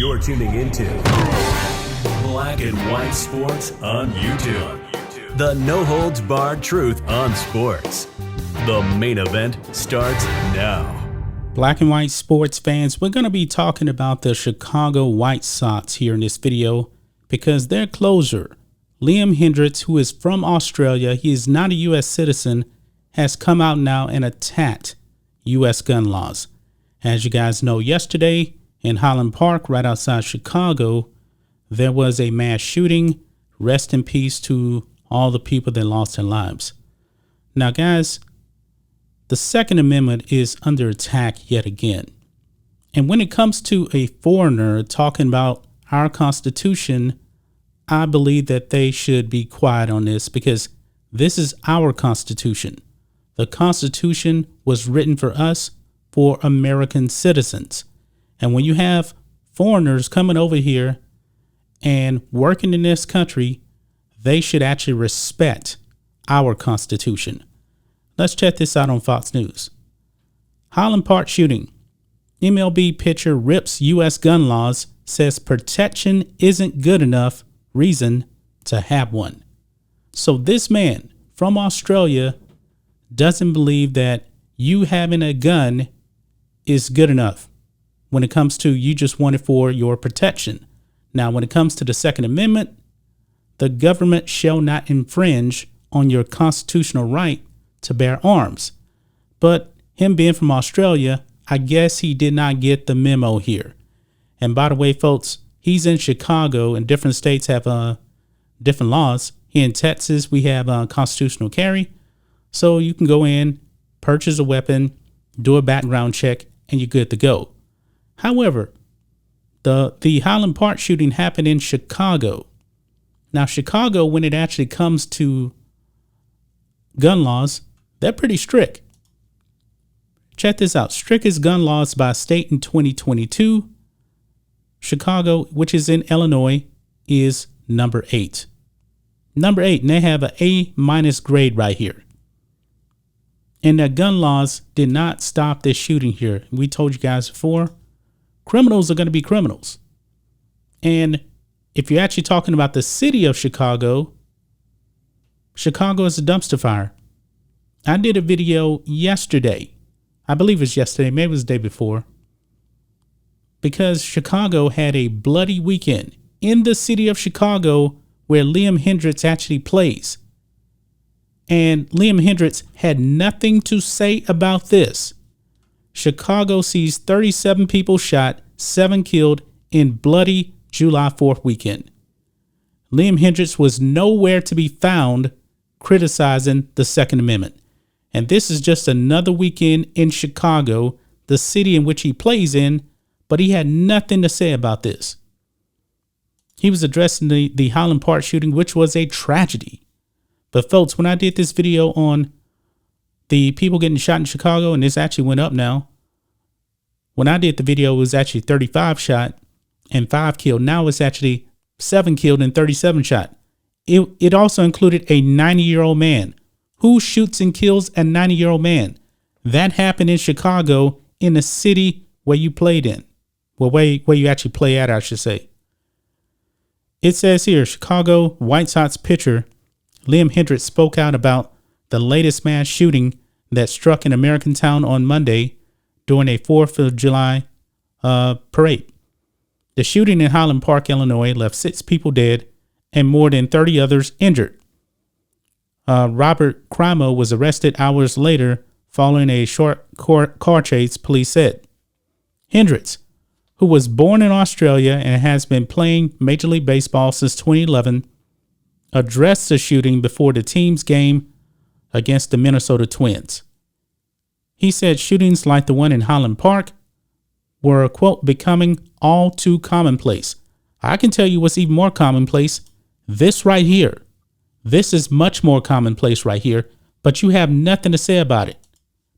You're tuning into Black and White Sports on YouTube. The no-holds-barred truth on sports. The main event starts now. Black and White sports fans, we're going to be talking about the Chicago White Sox here in this video because their closer, Liam Hendriks, who is from Australia, he is not a U.S. citizen, has come out now and attacked U.S. gun laws. As you guys know, yesterday in Highland Park, right outside Chicago, there was a mass shooting. Rest in peace to all the people that lost their lives. Now, guys, the Second Amendment is under attack yet again. And when it comes to a foreigner talking about our Constitution, I believe that they should be quiet on this because this is our Constitution. The Constitution was written for us, for American citizens. And when you have foreigners coming over here and working in this country, they should actually respect our Constitution. Let's check this out on Fox News. Highland Park shooting. MLB pitcher rips U.S. gun laws, says protection isn't good enough reason to have one. So this man from Australia doesn't believe that you having a gun is good enough when it comes to you just want it for your protection. Now, when it comes to the Second Amendment, the government shall not infringe on your constitutional right to bear arms. But him being from Australia, I guess he did not get the memo here. And by the way, folks, he's in Chicago and different states have different laws. Here in Texas, we have constitutional carry. So you can go in, purchase a weapon, do a background check, and you're good to go. However, the Highland Park shooting happened in Chicago. Now, Chicago, when it actually comes to gun laws, they're pretty strict. Check this out. Strictest gun laws by state in 2022. Chicago, which is in Illinois, is number 8. Number 8, and they have an A- grade right here. And the gun laws did not stop this shooting here. We told you guys before, criminals are going to be criminals. And if you're actually talking about the city of Chicago, Chicago is a dumpster fire. I did a video yesterday. I believe it was yesterday, maybe it was the day before. Because Chicago had a bloody weekend in the city of Chicago where Liam Hendriks actually plays. And Liam Hendriks had nothing to say about this. Chicago sees 37 people shot, 7 killed in bloody July 4th weekend. Liam Hendriks was nowhere to be found criticizing the Second Amendment. And this is just another weekend in Chicago, the city in which he plays in, but he had nothing to say about this. He was addressing the Highland Park shooting, which was a tragedy. But folks, when I did this video on the people getting shot in Chicago, and this actually went up now. When I did the video, it was actually 35 shot and 5 killed. Now it's actually 7 killed and 37 shot. It also included a 90-year-old man. Who shoots and kills a 90-year-old man? That happened in Chicago, in the city where you played in. Well, where you actually play at, I should say. It says here, Chicago White Sox pitcher Liam Hendriks spoke out about the latest mass shooting that struck an American town on Monday during a 4th of July parade. The shooting in Highland Park, Illinois, left 6 people dead and more than 30 others injured. Robert Crimo was arrested hours later following a short car chase, police said. Hendriks, who was born in Australia and has been playing Major League Baseball since 2011, addressed the shooting before the team's game against the Minnesota Twins. He said shootings like the one in Highland Park were, quote, becoming all too commonplace. I can tell you what's even more commonplace. This right here. This is much more commonplace right here, but you have nothing to say about it.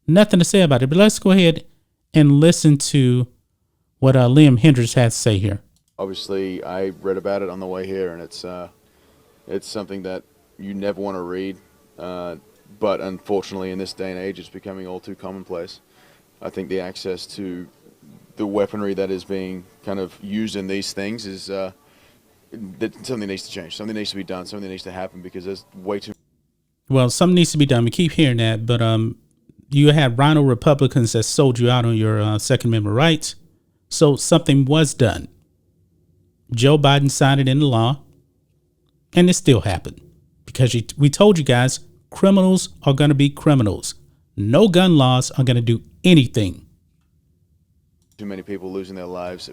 Nothing to say about it. But let's go ahead and listen to what Liam Hendriks has to say here. Obviously, I read about it on the way here, and it's something that you never want to read, but unfortunately in this day and age it's becoming all too commonplace. I think the access to the weaponry that is being kind of used in these things is that something needs to change. Something needs to be done. Something needs to happen because there's way too. Well, something needs to be done. We keep hearing that, but you had rhino Republicans that sold you out on your Second Amendment rights. So something was done. Joe Biden signed it into law, and it still happened because we told you guys criminals are going to be criminals. No gun laws are going to do anything. Too many people losing their lives,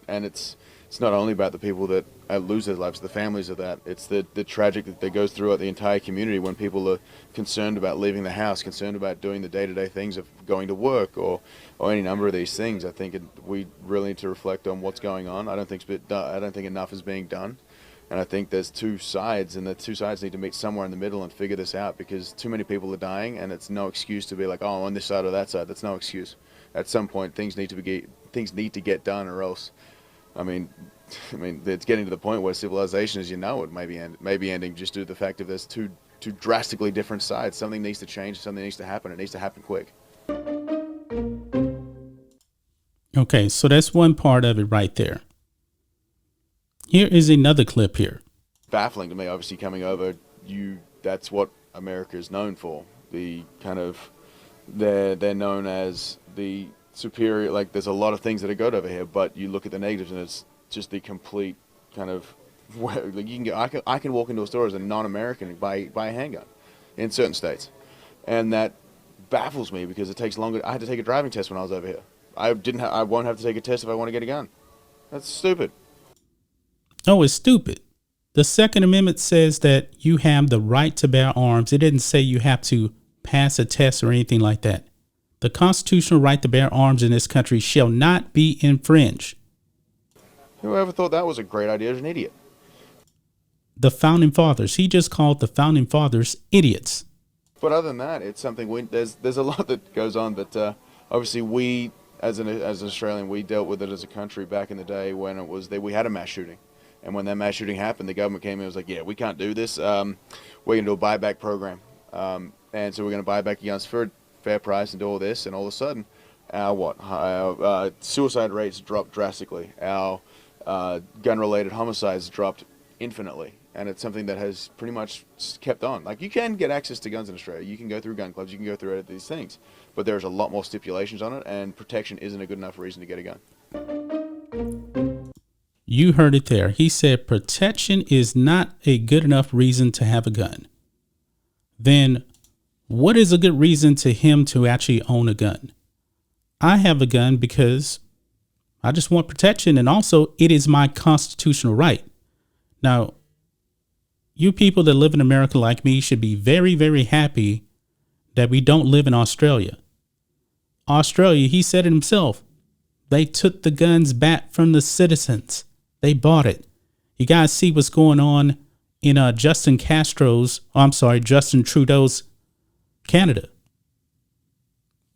and it's not only about the people that lose their lives, the families of that. It's the tragic that goes throughout the entire community when people are concerned about leaving the house, concerned about doing the day-to-day things of going to work or any number of these things. I think we really need to reflect on what's going on. I don't think enough is being done, and I think there's two sides, and the two sides need to meet somewhere in the middle and figure this out because too many people are dying, and it's no excuse to be like, oh, on this side or that side. That's no excuse. At some point, things need to get done, or else, I mean, it's getting to the point where civilization, as you know it, may be ending just due to the fact that there's two drastically different sides. Something needs to change. Something needs to happen. It needs to happen quick. Okay, so that's one part of it right there. Here is another clip here. Baffling to me, obviously, coming over, that's what America is known for. The kind of, they're known as the superior, like there's a lot of things that are good over here, but you look at the negatives and it's just the complete kind of, like I can walk into a store as a non-American and buy a handgun in certain states. And that baffles me because it takes longer. I had to take a driving test when I was over here. I won't have to take a test if I want to get a gun. That's stupid. Oh, it's stupid. The Second Amendment says that you have the right to bear arms. It didn't say you have to pass a test or anything like that. The constitutional right to bear arms in this country shall not be infringed. Whoever thought that was a great idea is an idiot. The founding fathers. He just called the founding fathers idiots. But other than that, it's something there's a lot that goes on. But obviously, we as an Australian, we dealt with it as a country back in the day when we had a mass shooting, and when that mass shooting happened, the government came in and was like, "Yeah, we can't do this. We're going to do a buyback program, and so we're going to buy back guns for fair price and do all this." And all of a sudden, our suicide rates dropped drastically. Our gun-related homicides dropped infinitely, and it's something that has pretty much kept on. Like, you can get access to guns in Australia. You can go through gun clubs. You can go through these things, but there's a lot more stipulations on it, and protection isn't a good enough reason to get a gun. You heard it there. He said protection is not a good enough reason to have a gun. Then what is a good reason to him to actually own a gun? I have a gun because I just want protection, and also it is my constitutional right. Now, you people that live in America like me should be very, very happy that we don't live in Australia. Australia, he said it himself, they took the guns back from the citizens. They bought it. You guys see what's going on in Justin Trudeau's Canada.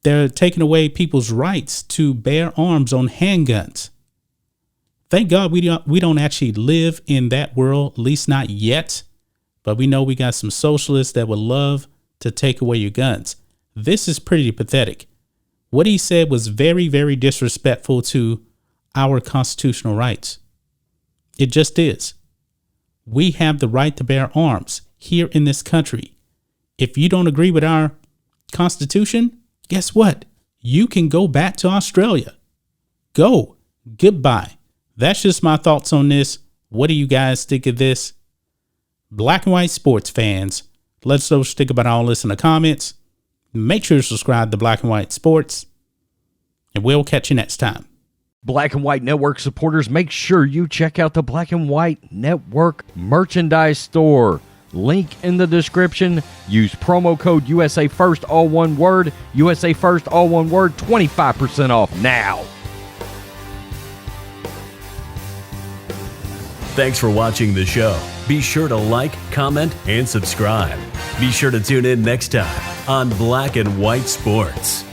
They're taking away people's rights to bear arms on handguns. Thank God we don't actually live in that world, at least not yet. But we know we got some socialists that would love to take away your guns. This is pretty pathetic. What he said was very, very disrespectful to our constitutional rights. It just is. We have the right to bear arms here in this country. If you don't agree with our Constitution, guess what? You can go back to Australia. Go. Goodbye. That's just my thoughts on this. What do you guys think of this? Black and white sports fans, let us know what you think about all this in the comments. Make sure to subscribe to Black and White Sports, and we'll catch you next time. Black and White Network supporters, make sure you check out the Black and White Network merchandise store. Link in the description. Use promo code USA First, all one word. USA First, all one word. 25% off now. Thanks for watching the show. Be sure to like, comment, and subscribe. Be sure to tune in next time on Black and White Sports.